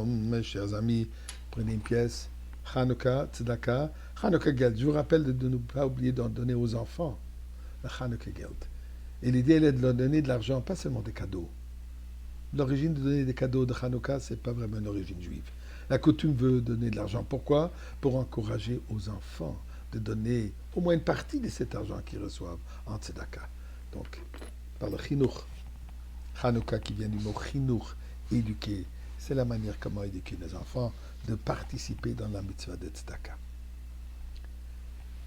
Mes chers amis, prenez une pièce. Hanouka, Tzedaka. Hanouka Geld. Je vous rappelle de ne pas oublier d'en donner aux enfants. La Hanouka Geld. Et l'idée, elle est de leur donner de l'argent, pas seulement des cadeaux. L'origine de donner des cadeaux de Hanouka, c'est pas vraiment une origine juive. La coutume veut donner de l'argent. Pourquoi? Pour encourager aux enfants de donner au moins une partie de cet argent qu'ils reçoivent en Tzedaka. Donc, par le Chinuch. Hanouka qui vient du mot Chinuch, éduquer. C'est la manière comment éduquer les enfants de participer dans la mitzvah de Tzedaka.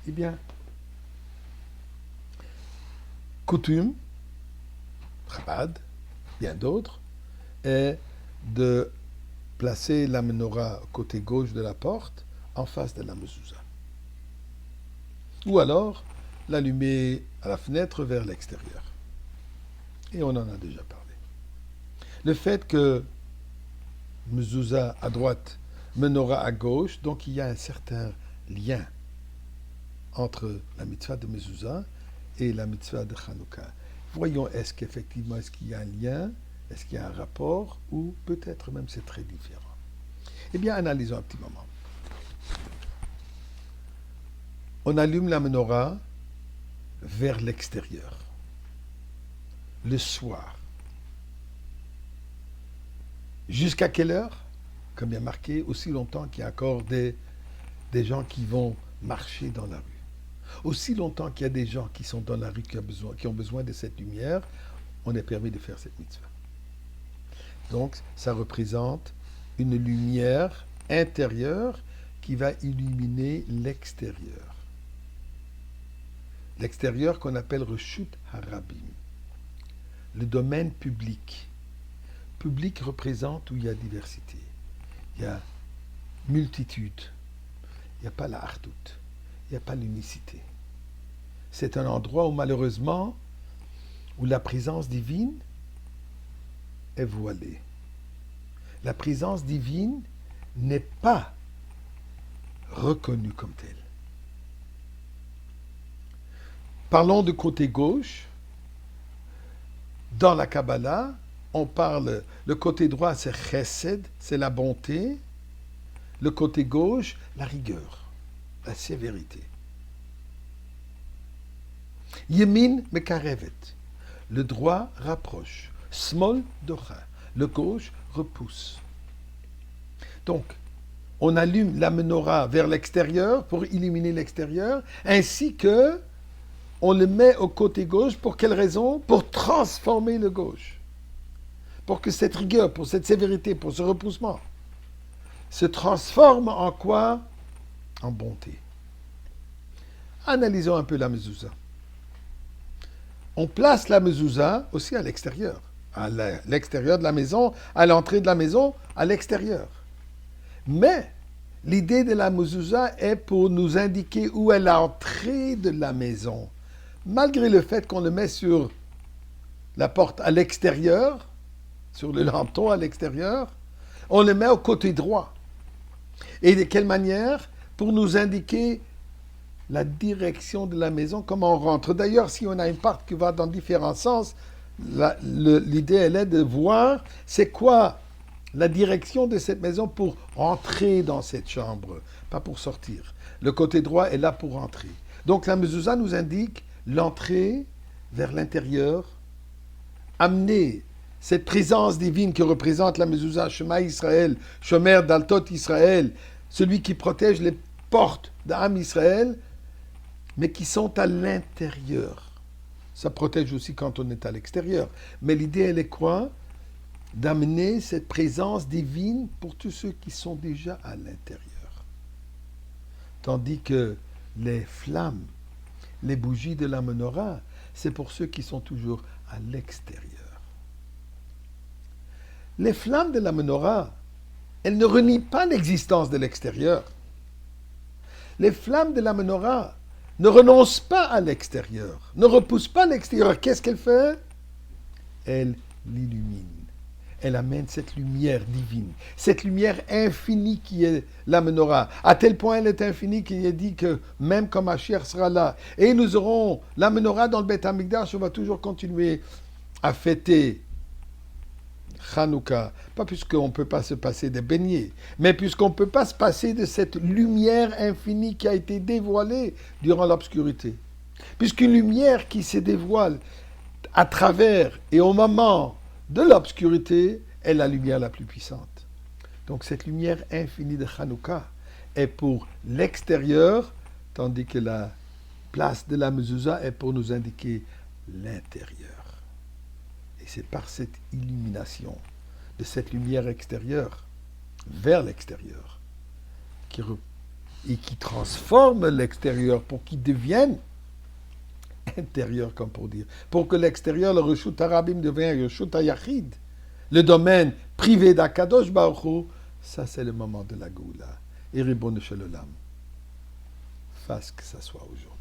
Eh bien, coutume, Chabad, bien d'autres, est de placer la menorah côté gauche de la porte en face de la mezouza. Ou alors l'allumer à la fenêtre vers l'extérieur. Et on en a déjà parlé. Le fait que mezouza à droite, menorah à gauche, donc il y a un certain lien entre la mitzvah de mezouza et la mitzvah de Hanouka. Voyons, est-ce qu'il y a un lien, est-ce qu'il y a un rapport, ou peut-être même c'est très différent. Eh bien, analysons un petit moment. On allume la menorah vers l'extérieur, le soir. Jusqu'à quelle heure? Comme il y a marqué, aussi longtemps qu'il y a encore des gens qui vont marcher dans la rue. Aussi longtemps qu'il y a des gens qui sont dans la rue qui ont besoin de cette lumière, on est permis de faire cette mitzvah. Donc, ça représente une lumière intérieure qui va illuminer l'extérieur. L'extérieur qu'on appelle Reshut Harabim, le domaine public. Public représente où il y a diversité. Il y a multitude. Il n'y a pas la hardout. Il n'y a pas l'unicité. C'est un endroit où malheureusement, où la présence divine est voilée. La présence divine n'est pas reconnue comme telle. Parlons du côté gauche. Dans la Kabbalah, on parle, le côté droit c'est chesed, c'est la bonté. Le côté gauche, la rigueur, la sévérité. Yemin mekarevet, le droit rapproche. Smol docha, le gauche repousse. Donc, on allume la menorah vers l'extérieur pour illuminer l'extérieur, ainsi que on le met au côté gauche. Pour quelle raison? Pour transformer le gauche. Pour que cette rigueur, pour cette sévérité, pour ce repoussement, se transforme en quoi? En bonté. Analysons un peu la mezouza. On place la mezouza aussi à l'extérieur. À l'extérieur de la maison, à l'entrée de la maison, à l'extérieur. Mais l'idée de la mezouza est pour nous indiquer où est l'entrée de la maison. Malgré le fait qu'on le met sur la porte à l'extérieur, sur le lanton à l'extérieur, on le met au côté droit. Et de quelle manière? Pour nous indiquer la direction de la maison, comment on rentre. D'ailleurs, si on a une porte qui va dans différents sens, l'idée, elle est de voir c'est quoi la direction de cette maison pour entrer dans cette chambre, pas pour sortir. Le côté droit est là pour entrer. Donc la mezouza nous indique l'entrée vers l'intérieur, amener cette présence divine que représente la mezouza, Shema Israël, Shomer Daltot Israël, celui qui protège les portes d'Am Israël, mais qui sont à l'intérieur. Ça protège aussi quand on est à l'extérieur. Mais l'idée, elle est quoi? D'amener cette présence divine pour tous ceux qui sont déjà à l'intérieur. Tandis que les flammes, les bougies de la menorah, c'est pour ceux qui sont toujours à l'extérieur. Les flammes de la menorah, elles ne renient pas l'existence de l'extérieur. Les flammes de la menorah ne renoncent pas à l'extérieur, ne repoussent pas l'extérieur. Qu'est-ce qu'elle fait? Elle l'illumine. Elle amène cette lumière divine, cette lumière infinie qui est la menorah. À tel point elle est infinie qu'il est dit que même quand Mashiach sera là, et nous aurons la menorah dans le Beth Amikdash, on va toujours continuer à fêter Hanouka, pas puisqu'on ne peut pas se passer des beignets, mais puisqu'on ne peut pas se passer de cette lumière infinie qui a été dévoilée durant l'obscurité. Puisqu'une lumière qui se dévoile à travers et au moment de l'obscurité est la lumière la plus puissante. Donc cette lumière infinie de Hanouka est pour l'extérieur, tandis que la place de la mezouza est pour nous indiquer l'intérieur. Et c'est par cette illumination de cette lumière extérieure vers l'extérieur qui transforme l'extérieur pour qu'il devienne intérieur, comme pour dire. Pour que l'extérieur, le Reshut Harabim devienne Reshut Hayachid, le domaine privé d'Akadosh Baruch Hu, ça c'est le moment de la Goula. Et Ribono Shel Olam, fasse que ça soit aujourd'hui.